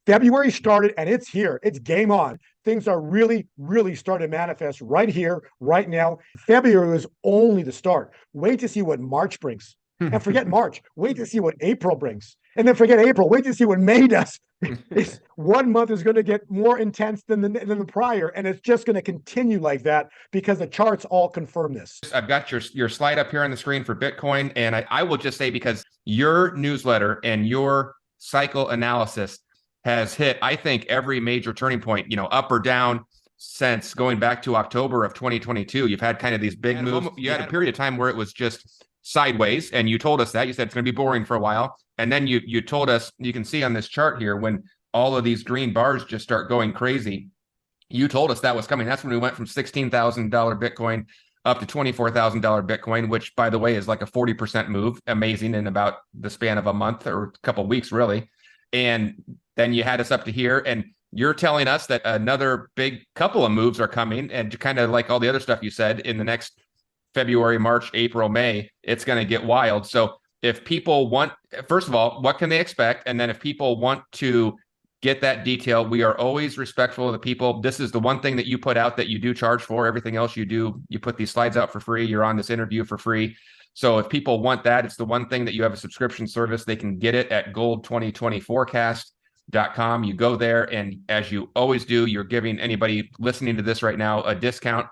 February started and it's here. It's game on. Things are really, really starting to manifest right here, right now. February was only the start. Wait to see what March brings. And forget March. Wait to see what April brings. And then forget April. Wait to see what May does. It's 1 month is going to get more intense than the prior. And it's just going to continue like that because the charts all confirm this. I've got your slide up here on the screen for Bitcoin. And I will just say, because your newsletter and your cycle analysis has hit, I think, every major turning point, up or down, since going back to October of 2022. You've had kind of these big moves. You had a period of time where it was just sideways, and you told us that. You said it's going to be boring for a while. And then you told us, you can see on this chart here, when all of these green bars just start going crazy, you told us that was coming. That's when we went from $16,000 Bitcoin up to $24,000 Bitcoin, which, by the way, is like a 40% move. Amazing, in about the span of a month or a couple of weeks, really. And then you had us up to here, and you're telling us that another big couple of moves are coming, and kind of like all the other stuff you said, in the next February, March, April, May, it's going to get wild. So if people want, first of all, what can they expect? And then if people want to get that detail, we are always respectful of the people. This is the one thing that you put out that you do charge for. Everything else you do, you put these slides out for free. You're on this interview for free. So if people want that, it's the one thing that you have a subscription service. They can get it at gold2020forecast.com. You go there, and as you always do, you're giving anybody listening to this right now a discount.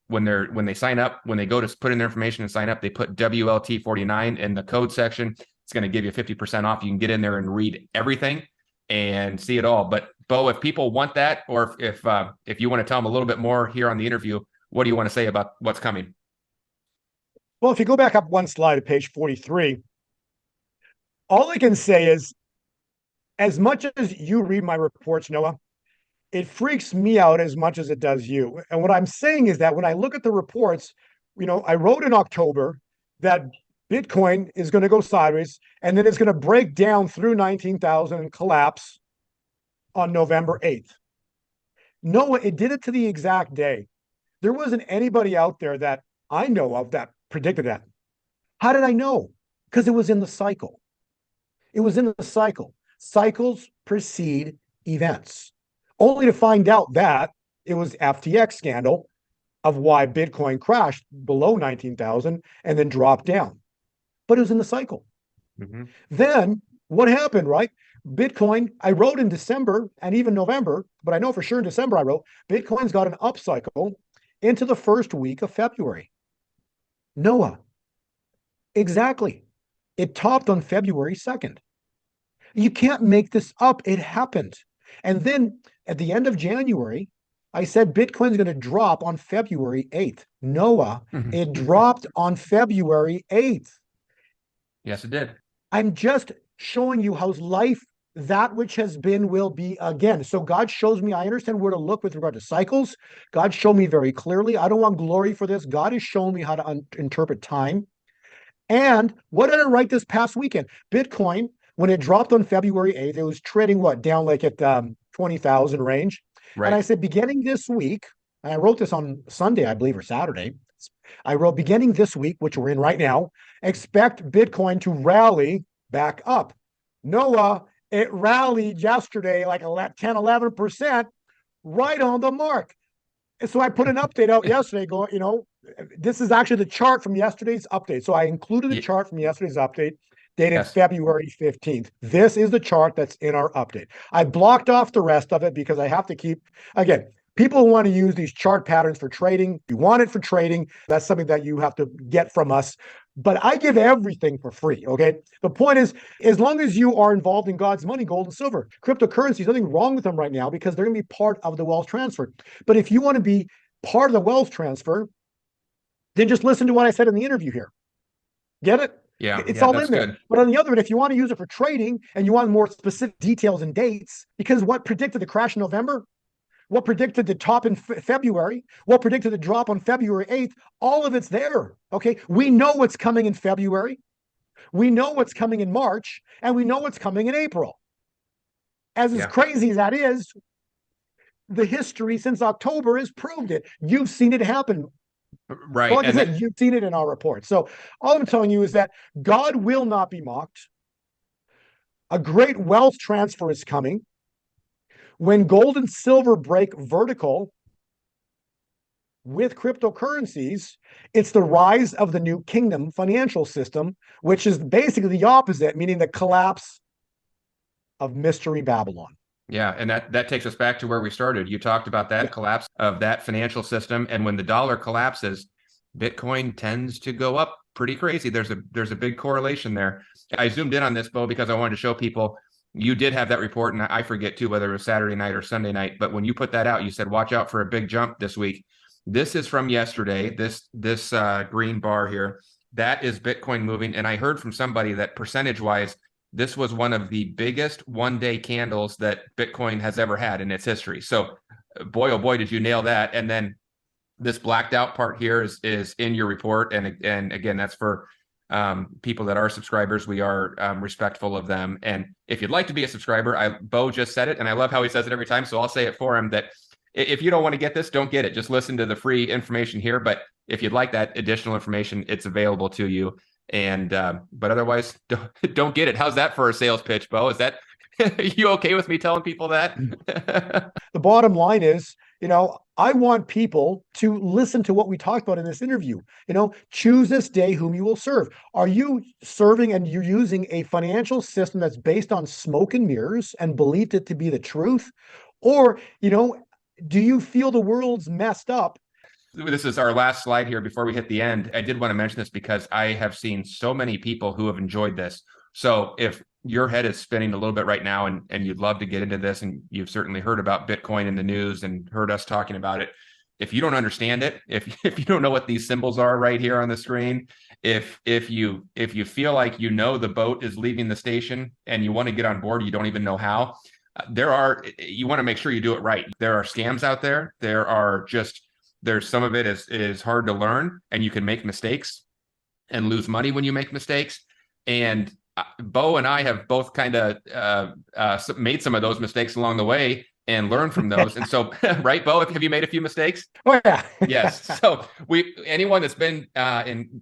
When they sign up, when they go to put in their information and sign up, they put WLT49 in the code section. It's going to give you 50% off. You can get in there and read everything and see it all. But Bo, if people want that, or if you want to tell them a little bit more here on the interview, what do you want to say about what's coming? Well, if you go back up one slide to page 43, all I can say is, as much as you read my reports, Noah, it freaks me out as much as it does you. And what I'm saying is that when I look at the reports, I wrote in October that Bitcoin is going to go sideways, and then it's going to break down through 19,000 and collapse on November 8th. Noah, it did it to the exact day. There wasn't anybody out there that I know of that predicted that. How did I know? Because it was in the cycle. It was in the cycle. Cycles precede events. Only to find out that it was FTX scandal of why Bitcoin crashed below 19,000 and then dropped down. But it was in the cycle. Mm-hmm. Then what happened, right? Bitcoin, I wrote in December and even November, but I know for sure in December I wrote, Bitcoin's got an upcycle into the first week of February. Noah, exactly. It topped on February 2nd. You can't make this up. It happened. And then at the end of January, I said Bitcoin's going to drop on February 8th. Noah, it dropped on February 8th. Yes, it did. I'm just showing you how life, that which has been, will be again. So God shows me, I understand where to look with regard to cycles. God showed me very clearly. I don't want glory for this. God has shown me how to interpret time. And what did I write this past weekend? Bitcoin, when it dropped on February 8th, it was trading down like at 20,000 range. Right. And I said, beginning this week, and I wrote this on Sunday, I believe, or Saturday. I wrote, beginning this week, which we're in right now, expect Bitcoin to rally back up. Noah, it rallied yesterday like 10, 11%, right on the mark. And so I put an update out yesterday going, this is actually the chart from yesterday's update. So I included the chart from yesterday's update, dated February 15th. This is the chart that's in our update. I blocked off the rest of it because I have to keep, again, people want to use these chart patterns for trading. You want it for trading. That's something that you have to get from us. But I give everything for free, okay? The point is, as long as you are involved in God's money, gold and silver, cryptocurrencies, nothing wrong with them right now because they're going to be part of the wealth transfer. But if you want to be part of the wealth transfer, then just listen to what I said in the interview here. Get it? Yeah, it's all in there. Good. But on the other hand, if you want to use it for trading and you want more specific details and dates, because what predicted the crash in November? What predicted the top in February? What predicted the drop on February 8th? All of it's there, okay? We know what's coming in February. We know what's coming in March, and we know what's coming in April. As crazy as that is, the history since October has proved it. You've seen it happen. Right. Like I said, you've seen it in our report. So all I'm telling you is that God will not be mocked. A great wealth transfer is coming. When gold and silver break vertical with cryptocurrencies, it's the rise of the new kingdom financial system, which is basically the opposite, meaning the collapse of Mystery Babylon. Yeah, and that takes us back to where we started. You talked about that Yeah. collapse of that financial system, and when the dollar collapses, Bitcoin tends to go up pretty crazy. There's a big correlation there. I zoomed in on this, Bo, because I wanted to show people you did have that report, and I forget too whether it was Saturday night or Sunday night. But when you put that out, you said watch out for a big jump this week. This is from yesterday. This green bar here, that is Bitcoin moving, and I heard from somebody that percentage wise this was one of the biggest one-day candles that Bitcoin has ever had in its history. So, boy, oh boy, did you nail that. And then this blacked out part here is in your report. And again, that's for people that are subscribers. We are respectful of them. And if you'd like to be a subscriber, Bo just said it, and I love how he says it every time. So I'll say it for him that if you don't want to get this, don't get it. Just listen to the free information here. But if you'd like that additional information, it's available to you. And but otherwise, don't get it. How's that for a sales pitch, Bo? Is that you okay with me telling people that? The bottom line is, I want people to listen to what we talked about in this interview. Choose this day whom you will serve. Are you serving and you're using a financial system that's based on smoke and mirrors and believed it to be the truth? Or, do you feel the world's messed up? This is our last slide here before we hit the end. I did want to mention this because I have seen so many people who have enjoyed this. So if your head is spinning a little bit right now and you'd love to get into this, and you've certainly heard about Bitcoin in the news and heard us talking about it, if you don't understand it, if you don't know what these symbols are right here on the screen, if you feel like the boat is leaving the station and you want to get on board, you don't even know how, you want to make sure you do it right. There are scams out there. There's some of it is hard to learn, and you can make mistakes and lose money when you make mistakes. And Bo and I have both kind of made some of those mistakes along the way and learned from those. And so, right, Bo, have you made a few mistakes? Oh yeah. Yes. So anyone that's been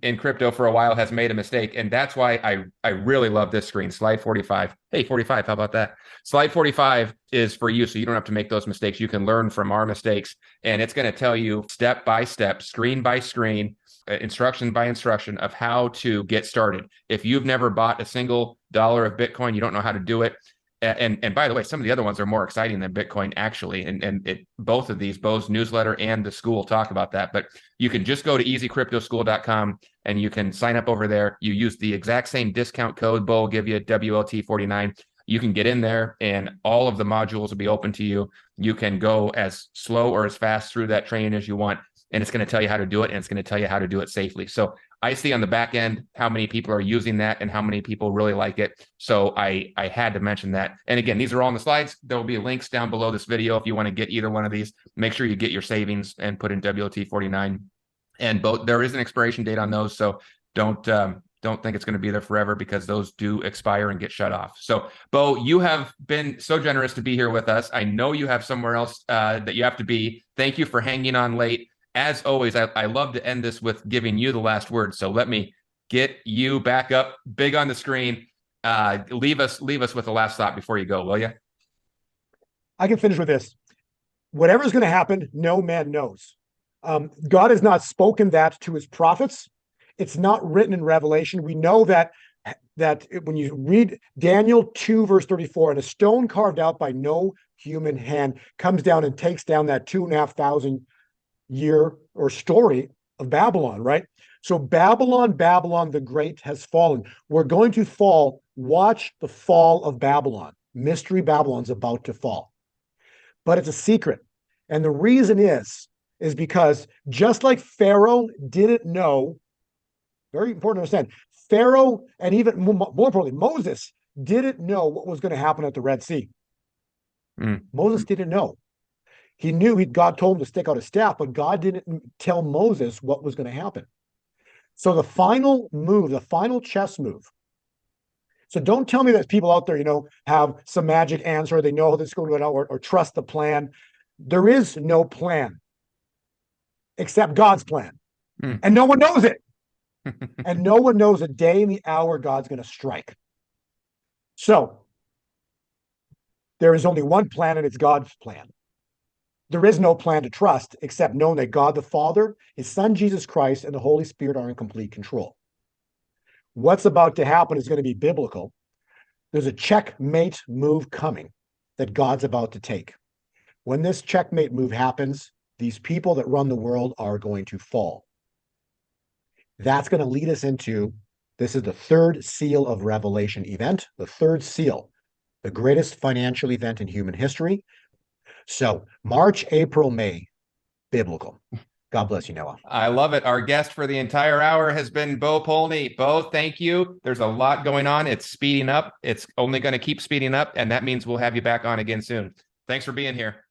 in crypto for a while has made a mistake, and that's why I really love this screen, slide 45. Hey, 45, how about that? Slide 45 is for you, so you don't have to make those mistakes. You can learn from our mistakes, and it's going to tell you step by step, screen by screen, instruction by instruction of how to get started. If you've never bought a single dollar of Bitcoin, you don't know how to do it. And by the way, some of the other ones are more exciting than Bitcoin, actually. And both of these, Bo's newsletter and the school, talk about that. But you can just go to easycryptoschool.com and you can sign up over there. You use the exact same discount code Bo will give you, WLT49. You can get in there and all of the modules will be open to you. You can go as slow or as fast through that training as you want. And it's going to tell you how to do it, and it's going to tell you how to do it safely. So I see on the back end how many people are using that and how many people really like it. So I had to mention that. And again, these are all on the slides. There will be links down below this video if you want to get either one of these. Make sure you get your savings and put in WLT49. And both, there is an expiration date on those, so don't think it's going to be there forever, because those do expire and get shut off. So, Bo, you have been so generous to be here with us. I know you have somewhere else that you have to be. Thank you for hanging on late. As always, I love to end this with giving you the last word. So let me get you back up big on the screen. Leave us with the last thought before you go, will you? I can finish with this. Whatever's going to happen, no man knows. God has not spoken that to his prophets. It's not written in Revelation. We know that when you read Daniel 2, verse 34, and a stone carved out by no human hand comes down and takes down that 2,500 year or story of Babylon, right? So Babylon the Great has fallen. We're going to fall. Watch the fall of Babylon. Mystery Babylon's about to fall. But it's a secret. And the reason is because just like Pharaoh didn't know, very important to understand, Pharaoh, and even more importantly, Moses didn't know what was going to happen at the Red Sea. Moses didn't know. He knew God told him to stick out his staff, but God didn't tell Moses what was going to happen. So the final move, the final chess move. So don't tell me that people out there, have some magic answer, they know how this is going to go, or trust the plan. There is no plan except God's plan. And no one knows it. And no one knows the day and the hour God's going to strike. So There is only one plan, and it's God's plan. There is no plan to trust except knowing that God the Father, his Son Jesus Christ, and the Holy Spirit are in complete control. What's about to happen is going to be biblical. There's a checkmate move coming that God's about to take. When this checkmate move happens, these people that run the world are going to fall. That's going to lead us into, this is the third seal of Revelation event, the third seal, the greatest financial event in human history. So March, April, May, biblical. God bless you, Noah. I love it. Our guest for the entire hour has been Bo Polny. Bo, thank you. There's a lot going on. It's speeding up. It's only going to keep speeding up, and that means we'll have you back on again soon. Thanks for being here.